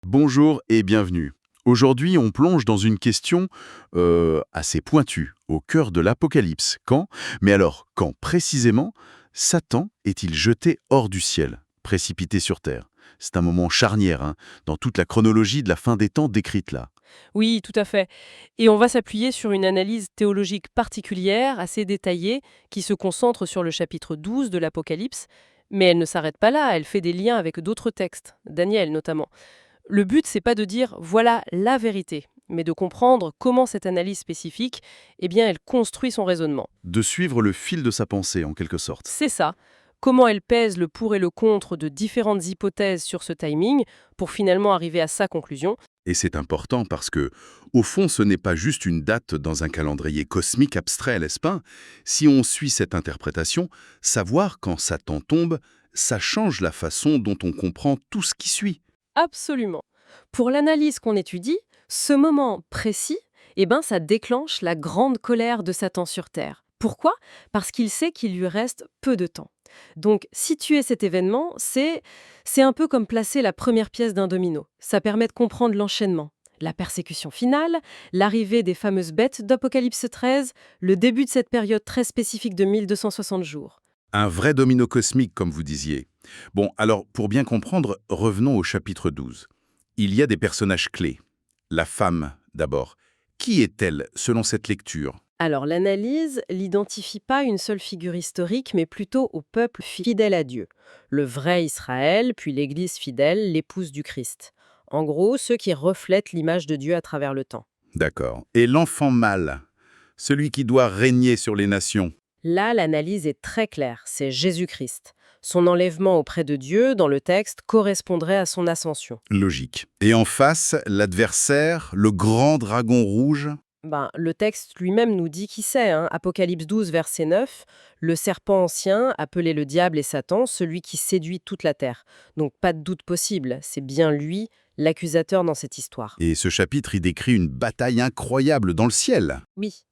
Bonjour et bienvenue. Aujourd'hui, on plonge dans une question assez pointue, au cœur de l'Apocalypse. Quand? Mais alors, quand précisément Satan est-il jeté hors du ciel, précipité sur terre? C'est un moment charnière, dans toute la chronologie de la fin des temps décrite là. Oui, tout à fait. Et on va s'appuyer sur une analyse théologique particulière, assez détaillée, qui se concentre sur le chapitre 12 de l'Apocalypse, mais elle ne s'arrête pas là, elle fait des liens avec d'autres textes, Daniel notamment. Le but, c'est pas de dire voilà la vérité, mais de comprendre comment cette analyse spécifique, eh bien, elle construit son raisonnement. De suivre le fil de sa pensée, en quelque sorte. C'est ça. Comment elle pèse le pour et le contre de différentes hypothèses sur ce timing pour finalement arriver à sa conclusion. Et c'est important parce que, au fond, ce n'est pas juste une date dans un calendrier cosmique abstrait, n'est-ce pas? Si on suit cette interprétation, savoir quand Satan tombe, ça change la façon dont on comprend tout ce qui suit. Absolument. Pour l'analyse qu'on étudie, ce moment précis, ça déclenche la grande colère de Satan sur Terre. Pourquoi? Parce qu'il sait qu'il lui reste peu de temps. Donc, situer cet événement, c'est un peu comme placer la première pièce d'un domino. Ça permet de comprendre l'enchaînement. La persécution finale, l'arrivée des fameuses bêtes d'Apocalypse 13, le début de cette période très spécifique de 1260 jours. Un vrai domino cosmique, comme vous disiez. Bon, alors, pour bien comprendre, revenons au chapitre 12. Il y a des personnages clés. La femme, d'abord. Qui est-elle, selon cette lecture? Alors l'analyse l'identifie pas à une seule figure historique, mais plutôt au peuple fidèle à Dieu. Le vrai Israël, puis l'Église fidèle, l'épouse du Christ. En gros, ceux qui reflètent l'image de Dieu à travers le temps. D'accord. Et l'enfant mâle, celui qui doit régner sur les nations. Là, l'analyse est très claire, c'est Jésus-Christ. Son enlèvement auprès de Dieu, dans le texte, correspondrait à son ascension. Logique. Et en face, l'adversaire, le grand dragon rouge. Le texte lui-même nous dit qui c'est. Apocalypse 12, verset 9, le serpent ancien, appelé le diable et Satan, celui qui séduit toute la terre. Donc pas de doute possible, c'est bien lui l'accusateur dans cette histoire. Et ce chapitre y décrit une bataille incroyable dans le ciel. Oui.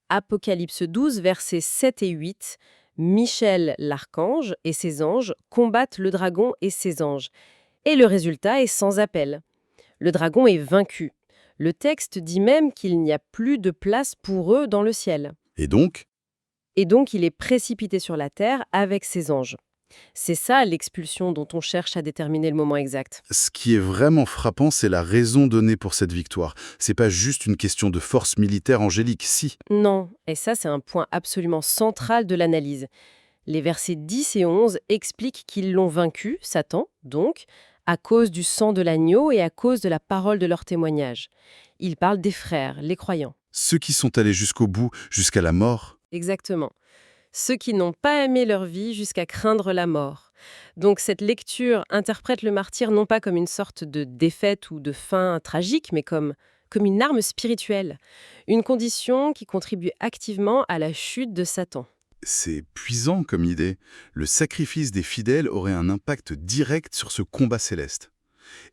Apocalypse 12, versets 7 et 8, Michel l'archange et ses anges combattent le dragon et ses anges. Et le résultat est sans appel. Le dragon est vaincu. Le texte dit même qu'il n'y a plus de place pour eux dans le ciel. Et donc, Et donc, il est précipité sur la terre avec ses anges. C'est ça l'expulsion dont on cherche à déterminer le moment exact. ce qui est vraiment frappant, c'est la raison donnée pour cette victoire. C'est pas juste une question de force militaire angélique, si. Non, et ça c'est un point absolument central de l'analyse. Les versets 10 et 11 expliquent qu'ils l'ont vaincu, Satan, donc, à cause du sang de l'agneau et à cause de la parole de leur témoignage. Ils parlent des frères, les croyants. Ceux qui sont allés jusqu'au bout, jusqu'à la mort. Exactement. Ceux qui n'ont pas aimé leur vie jusqu'à craindre la mort. Donc cette lecture interprète le martyr non pas comme une sorte de défaite ou de fin tragique, mais comme une arme spirituelle, une condition qui contribue activement à la chute de Satan. C'est puissant comme idée. Le sacrifice des fidèles aurait un impact direct sur ce combat céleste.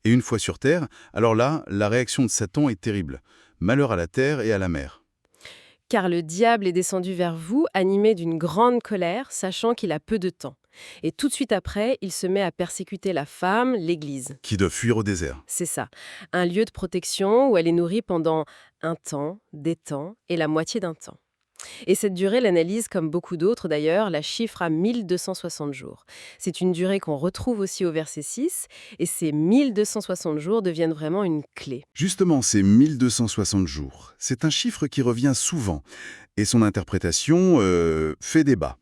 Et une fois sur Terre, alors là, la réaction de Satan est terrible. Malheur à la terre et à la mer. Car le diable est descendu vers vous, animé d'une grande colère, sachant qu'il a peu de temps. Et tout de suite après, il se met à persécuter la femme, l'Église. Qui doivent fuir au désert. C'est ça, un lieu de protection où elle est nourrie pendant un temps, des temps et la moitié d'un temps. Et cette durée, l'analyse, comme beaucoup d'autres d'ailleurs, la chiffre à 1260 jours. C'est une durée qu'on retrouve aussi au verset 6, et ces 1260 jours deviennent vraiment une clé. Justement, ces 1260 jours, c'est un chiffre qui revient souvent, et son interprétation fait débat.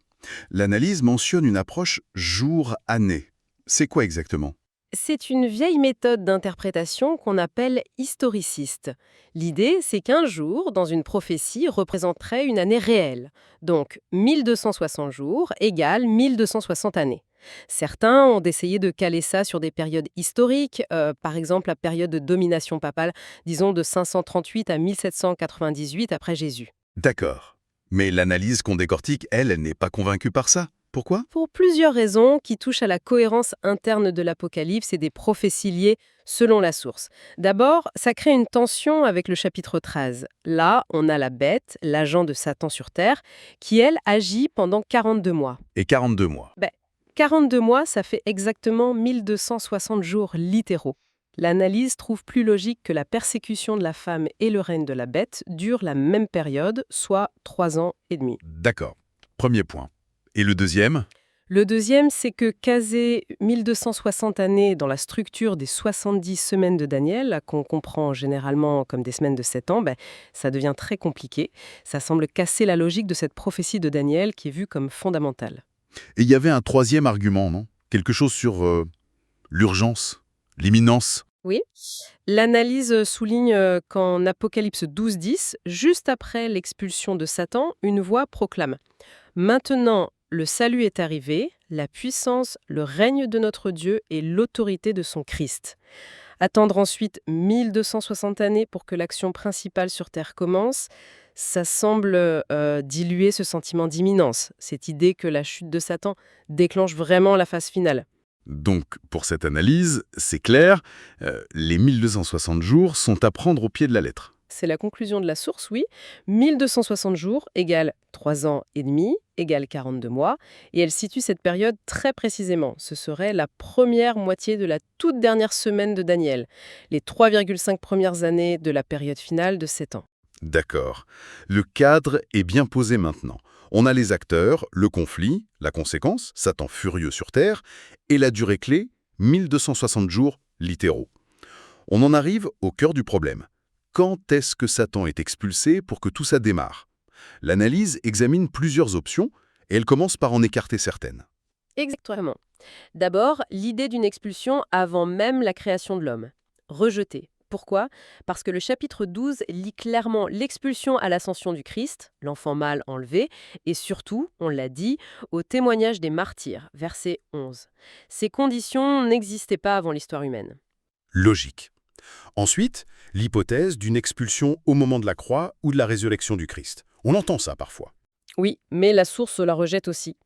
L'analyse mentionne une approche jour-année. C'est quoi exactement? C'est une vieille méthode d'interprétation qu'on appelle historiciste. L'idée, c'est qu'un jour, dans une prophétie, représenterait une année réelle. Donc, 1260 jours égale 1260 années. Certains ont essayé de caler ça sur des périodes historiques, par exemple la période de domination papale, disons de 538 à 1798 après Jésus. D'accord. Mais l'analyse qu'on décortique, elle n'est pas convaincue par ça. Pourquoi? Pour plusieurs raisons qui touchent à la cohérence interne de l'Apocalypse et des prophéties liées selon la source. D'abord, ça crée une tension avec le chapitre 13. Là, on a la bête, l'agent de Satan sur Terre, qui, elle, agit pendant 42 mois. Et 42 mois. 42 mois, ça fait exactement 1260 jours littéraux. L'analyse trouve plus logique que la persécution de la femme et le règne de la bête durent la même période, soit 3 ans et demi. D'accord. Premier point. Et le deuxième? Le deuxième, c'est que caser 1260 années dans la structure des 70 semaines de Daniel, là, qu'on comprend généralement comme des semaines de 7 ans, ça devient très compliqué. Ça semble casser la logique de cette prophétie de Daniel qui est vue comme fondamentale. Et il y avait un troisième argument, non? Quelque chose sur l'urgence, l'imminence. Oui. L'analyse souligne qu'en Apocalypse 12-10, juste après l'expulsion de Satan, une voix proclame: Maintenant, le salut est arrivé, la puissance, le règne de notre Dieu et l'autorité de son Christ. Attendre ensuite 1260 années pour que l'action principale sur Terre commence, ça semble diluer ce sentiment d'imminence, cette idée que la chute de Satan déclenche vraiment la phase finale. Donc, pour cette analyse, c'est clair, les 1260 jours sont à prendre au pied de la lettre. C'est la conclusion de la source, oui. 1260 jours égale 3 ans et demi, égale 42 mois, et elle situe cette période très précisément. Ce serait la première moitié de la toute dernière semaine de Daniel, les 3,5 premières années de la période finale de 7 ans. D'accord. Le cadre est bien posé maintenant. On a les acteurs, le conflit, la conséquence, Satan furieux sur Terre, et la durée clé, 1260 jours littéraux. On en arrive au cœur du problème. Quand est-ce que Satan est expulsé pour que tout ça démarre? L'analyse examine plusieurs options et elle commence par en écarter certaines. Exactement. D'abord, l'idée d'une expulsion avant même la création de l'homme. Rejetée. Pourquoi? Parce que le chapitre 12 lie clairement l'expulsion à l'ascension du Christ, l'enfant mâle enlevé, et surtout, on l'a dit, au témoignage des martyrs, verset 11. Ces conditions n'existaient pas avant l'histoire humaine. Logique. Ensuite, l'hypothèse d'une expulsion au moment de la croix ou de la résurrection du Christ. On entend ça parfois. Oui, mais la source la rejette aussi,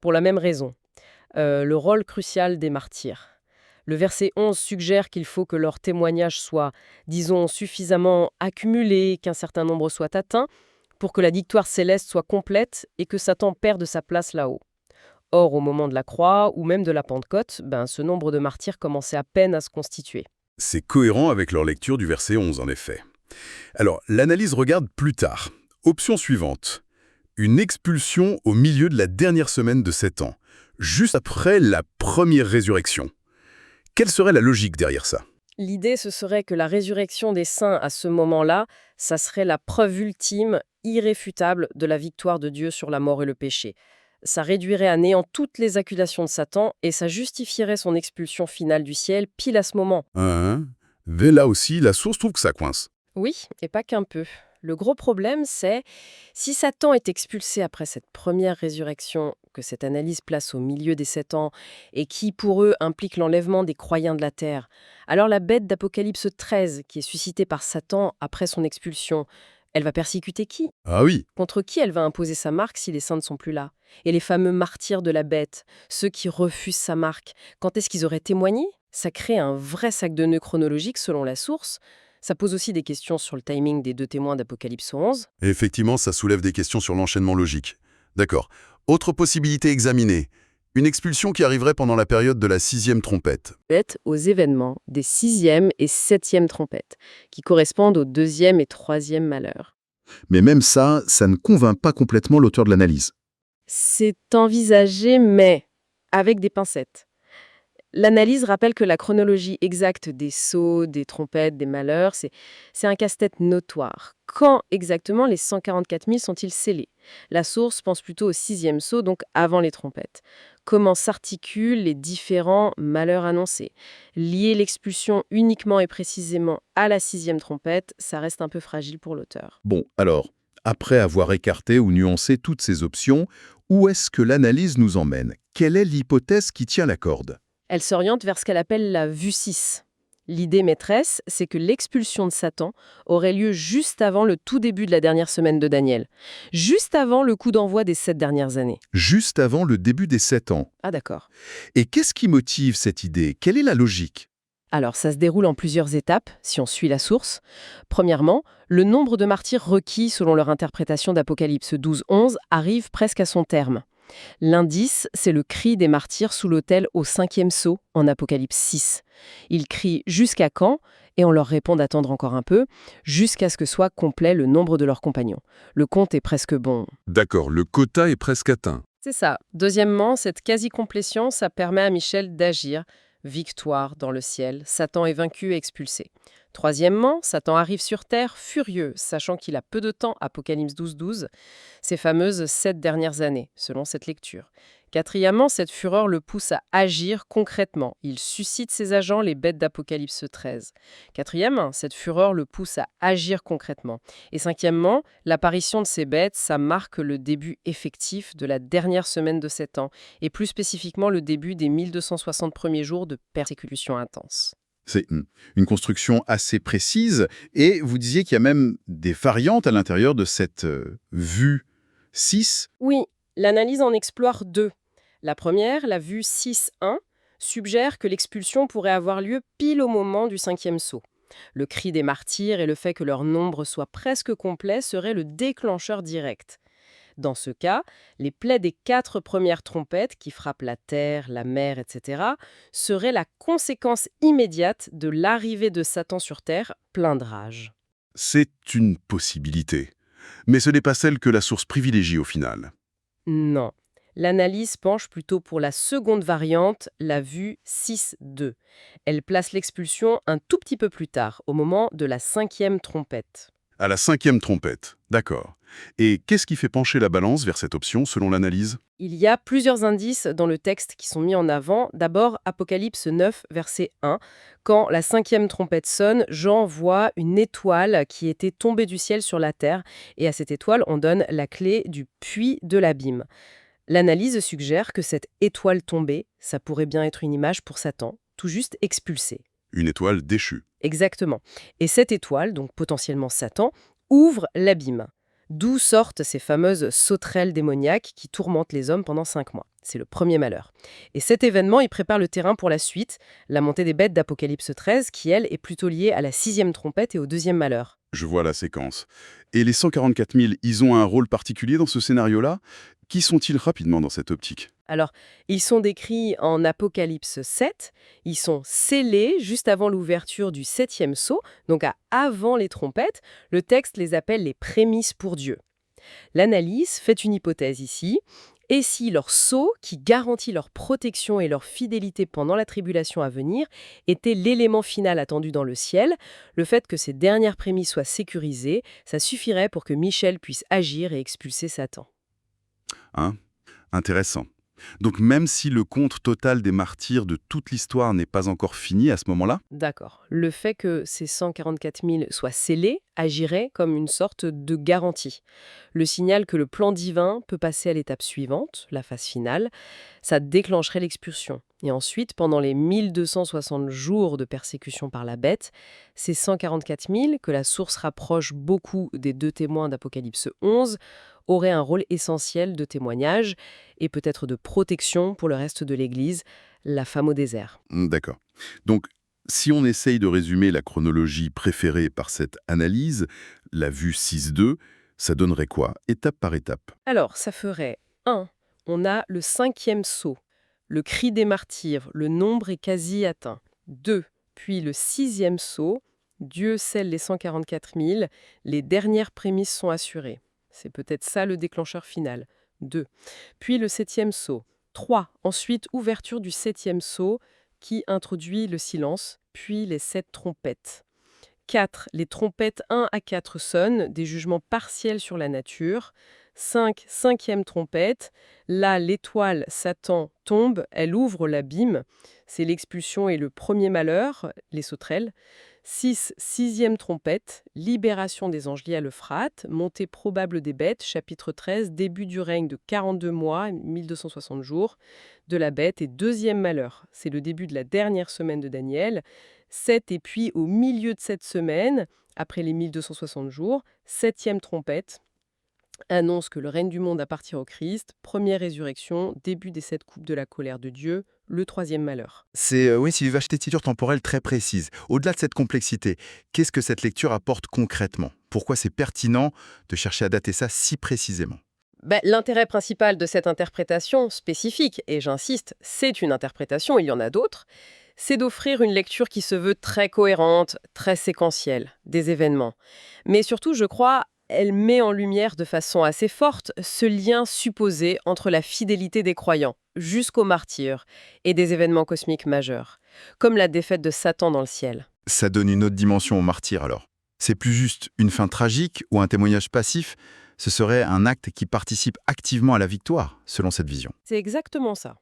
pour la même raison. Le rôle crucial des martyrs. Le verset 11 suggère qu'il faut que leur témoignage soit, disons, suffisamment accumulé, qu'un certain nombre soit atteint, pour que la victoire céleste soit complète et que Satan perde sa place là-haut. Or, au moment de la croix ou même de la Pentecôte, ce nombre de martyrs commençait à peine à se constituer. C'est cohérent avec leur lecture du verset 11, en effet. Alors, l'analyse regarde plus tard. Option suivante. Une expulsion au milieu de la dernière semaine de 7 ans, juste après la première résurrection. Quelle serait la logique derrière ça? L'idée, ce serait que la résurrection des saints à ce moment-là, ça serait la preuve ultime, irréfutable, de la victoire de Dieu sur la mort et le péché. Ça réduirait à néant toutes les accusations de Satan et ça justifierait son expulsion finale du ciel pile à ce moment. Mais là aussi, la source trouve que ça coince. Oui, et pas qu'un peu. Le gros problème, c'est si Satan est expulsé après cette première résurrection que cette analyse place au milieu des 7 ans et qui, pour eux, implique l'enlèvement des croyants de la terre, alors la bête d'Apocalypse 13, qui est suscitée par Satan après son expulsion, elle va persécuter qui? Ah oui, Contre qui elle va imposer sa marque si les saints ne sont plus là? Et les fameux martyrs de la bête, ceux qui refusent sa marque, quand est-ce qu'ils auraient témoigné? Ça crée un vrai sac de nœuds chronologique selon la source. Ça pose aussi des questions sur le timing des 2 témoins d'Apocalypse 11. et effectivement, ça soulève des questions sur l'enchaînement logique. D'accord. Autre possibilité examinée. Une expulsion qui arriverait pendant la période de la 6e trompette. Aux événements des 6e et 7e trompettes, qui correspondent aux 2e et 3e malheurs. Mais même ça ne convainc pas complètement l'auteur de l'analyse. C'est envisagé, mais avec des pincettes. L'analyse rappelle que la chronologie exacte des sceaux, des trompettes, des malheurs, c'est un casse-tête notoire. Quand exactement les 144 000 sont-ils scellés? La source pense plutôt au 6e sceau, donc avant les trompettes. Comment s'articulent les différents malheurs annoncés? Lier l'expulsion uniquement et précisément à la 6e trompette, ça reste un peu fragile pour l'auteur. Bon, alors, après avoir écarté ou nuancé toutes ces options, où est-ce que l'analyse nous emmène? Quelle est l'hypothèse qui tient la corde? Elle s'oriente vers ce qu'elle appelle la vue 6. L'idée maîtresse, c'est que l'expulsion de Satan aurait lieu juste avant le tout début de la dernière semaine de Daniel, juste avant le coup d'envoi des 7 dernières années. Juste avant le début des 7 ans. Ah d'accord. Et qu'est-ce qui motive cette idée? Quelle est la logique? Alors ça se déroule en plusieurs étapes, si on suit la source. Premièrement, le nombre de martyrs requis selon leur interprétation d'Apocalypse 12-11 arrive presque à son terme. L'indice, c'est le cri des martyrs sous l'autel au 5e sceau en Apocalypse 6. Ils crient jusqu'à quand et on leur répond d'attendre encore un peu, jusqu'à ce que soit complet le nombre de leurs compagnons. Le compte est presque bon. D'accord, le quota est presque atteint. C'est ça. Deuxièmement, cette quasi-complétion, ça permet à Michel d'agir. Victoire dans le ciel, Satan est vaincu et expulsé. Troisièmement, Satan arrive sur terre furieux, sachant qu'il a peu de temps, Apocalypse 12, ces fameuses 7 dernières années, selon cette lecture. Quatrièmement, cette fureur le pousse à agir concrètement. Il suscite ses agents, les bêtes d'Apocalypse 13. Quatrième, cette fureur le pousse à agir concrètement. Et cinquièmement, l'apparition de ces bêtes, ça marque le début effectif de la dernière semaine de 7 ans, et plus spécifiquement le début des 1260 premiers jours de persécution intense. C'est une construction assez précise, et vous disiez qu'il y a même des variantes à l'intérieur de cette vue 6. Oui, l'analyse en explore deux. La première, la vue 6.1, suggère que l'expulsion pourrait avoir lieu pile au moment du 5e sceau. Le cri des martyrs et le fait que leur nombre soit presque complet serait le déclencheur direct. Dans ce cas, les plaies des 4 premières trompettes qui frappent la terre, la mer, etc., seraient la conséquence immédiate de l'arrivée de Satan sur terre, plein de rage. C'est une possibilité, mais ce n'est pas celle que la source privilégie au final. Non. L'analyse penche plutôt pour la seconde variante, la vue 6.2. Elle place l'expulsion un tout petit peu plus tard, au moment de la 5e trompette. À la 5e trompette, d'accord. Et qu'est-ce qui fait pencher la balance vers cette option selon l'analyse? Il y a plusieurs indices dans le texte qui sont mis en avant. D'abord, Apocalypse 9, verset 1. Quand la 5e trompette sonne, Jean voit une étoile qui était tombée du ciel sur la terre. Et à cette étoile, on donne la clé du puits de l'abîme. L'analyse suggère que cette étoile tombée, ça pourrait bien être une image pour Satan, tout juste expulsé. Une étoile déchue. Exactement. Et cette étoile, donc potentiellement Satan, ouvre l'abîme. D'où sortent ces fameuses sauterelles démoniaques qui tourmentent les hommes pendant 5 mois. C'est le premier malheur. Et cet événement, il prépare le terrain pour la suite, la montée des bêtes d'Apocalypse 13, qui, elle, est plutôt liée à la 6e trompette et au 2e malheur. Je vois la séquence. Et les 144 000, ils ont un rôle particulier dans ce scénario-là? Qui sont-ils rapidement dans cette optique? Alors, ils sont décrits en Apocalypse 7, ils sont scellés juste avant l'ouverture du 7e sceau, donc avant les trompettes. Le texte les appelle les prémices pour Dieu. L'analyse fait une hypothèse ici. Et si leur sceau, qui garantit leur protection et leur fidélité pendant la tribulation à venir, était l'élément final attendu dans le ciel, le fait que ces dernières prémices soient sécurisées, ça suffirait pour que Michel puisse agir et expulser Satan. Hein? Intéressant. Donc même si le compte total des martyrs de toute l'histoire n'est pas encore fini à ce moment-là? D'accord. Le fait que ces 144 000 soient scellés agirait comme une sorte de garantie. Le signal que le plan divin peut passer à l'étape suivante, la phase finale, ça déclencherait l'expulsion. Et ensuite, pendant les 1260 jours de persécution par la bête, ces 144 000, que la source rapproche beaucoup des 2 témoins d'Apocalypse 11, auraient un rôle essentiel de témoignage et peut-être de protection pour le reste de l'Église, la femme au désert. D'accord. Donc, si on essaye de résumer la chronologie préférée par cette analyse, la vue 6.2, ça donnerait quoi, étape par étape? Alors, ça ferait 1. On a le 5e sceau, le cri des martyrs, le nombre est quasi atteint. 2. Puis le 6e sceau, Dieu scelle les 144 000, les dernières prémices sont assurées. C'est peut-être ça le déclencheur final. 2. Puis le 7e sceau. 3. Ensuite, ouverture du 7e sceau qui introduit le silence, puis les 7 trompettes. 4. Les trompettes 1 à 4 sonnent, des jugements partiels sur la nature. 5. 5e trompette. Là, l'étoile Satan tombe, elle ouvre l'abîme. C'est l'expulsion et le premier malheur, les sauterelles. 6. 6e trompette, libération des anges liés à l'Euphrate, montée probable des bêtes, chapitre 13, début du règne de 42 mois, 1260 jours, de la bête et 2e malheur. C'est le début de la dernière semaine de Daniel. 7 et puis au milieu de cette semaine, après les 1260 jours, 7e trompette, annonce que le règne du monde appartient au Christ, première résurrection, début des 7 coupes de la colère de Dieu, le 3e malheur. C'est une vestiture temporelle très précise. Au-delà de cette complexité, qu'est-ce que cette lecture apporte concrètement? Pourquoi c'est pertinent de chercher à dater ça si précisément? L'intérêt principal de cette interprétation spécifique, et j'insiste, c'est une interprétation, il y en a d'autres, c'est d'offrir une lecture qui se veut très cohérente, très séquentielle des événements. Mais surtout, je crois, elle met en lumière de façon assez forte ce lien supposé entre la fidélité des croyants, jusqu'au martyre, et des événements cosmiques majeurs, comme la défaite de Satan dans le ciel. Ça donne une autre dimension au martyr alors. C'est plus juste une fin tragique ou un témoignage passif, ce serait un acte qui participe activement à la victoire, selon cette vision. C'est exactement ça.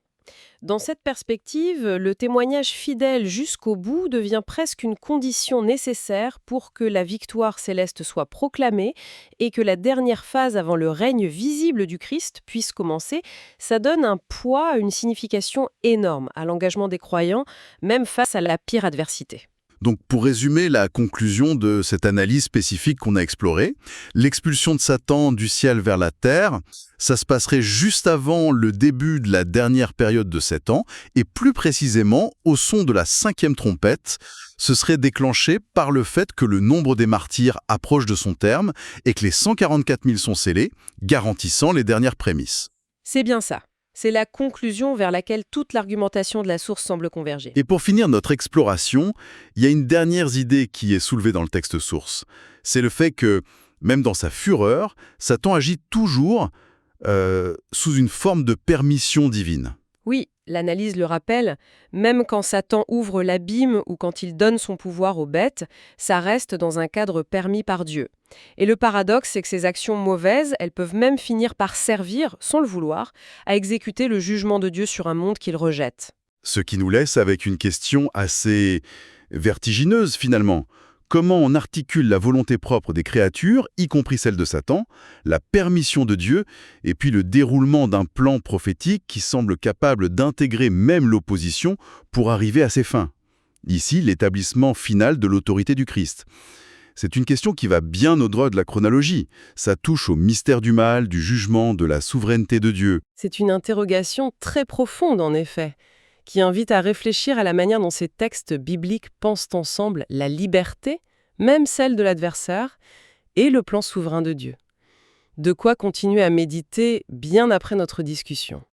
Dans cette perspective, le témoignage fidèle jusqu'au bout devient presque une condition nécessaire pour que la victoire céleste soit proclamée et que la dernière phase avant le règne visible du Christ puisse commencer. Ça donne un poids, une signification énorme à l'engagement des croyants, même face à la pire adversité. Donc, pour résumer la conclusion de cette analyse spécifique qu'on a explorée, l'expulsion de Satan du ciel vers la terre, ça se passerait juste avant le début de la dernière période de 7 ans, et plus précisément, au son de la 5e trompette, ce serait déclenché par le fait que le nombre des martyrs approche de son terme et que les 144 000 sont scellés, garantissant les dernières prémices. C'est bien ça. C'est la conclusion vers laquelle toute l'argumentation de la source semble converger. Et pour finir notre exploration, il y a une dernière idée qui est soulevée dans le texte source. C'est le fait que, même dans sa fureur, Satan agit toujours sous une forme de permission divine. Oui, l'analyse le rappelle, même quand Satan ouvre l'abîme ou quand il donne son pouvoir aux bêtes, ça reste dans un cadre permis par Dieu. Et le paradoxe, c'est que ces actions mauvaises, elles peuvent même finir par servir, sans le vouloir, à exécuter le jugement de Dieu sur un monde qu'il rejette. Ce qui nous laisse avec une question assez vertigineuse finalement. Comment on articule la volonté propre des créatures, y compris celle de Satan, la permission de Dieu, et puis le déroulement d'un plan prophétique qui semble capable d'intégrer même l'opposition pour arriver à ses fins. Ici, l'établissement final de l'autorité du Christ. C'est une question qui va bien au-delà de la chronologie. Ça touche au mystère du mal, du jugement, de la souveraineté de Dieu. C'est une interrogation très profonde, en effet, qui invite à réfléchir à la manière dont ces textes bibliques pensent ensemble la liberté, même celle de l'adversaire, et le plan souverain de Dieu. De quoi continuer à méditer bien après notre discussion.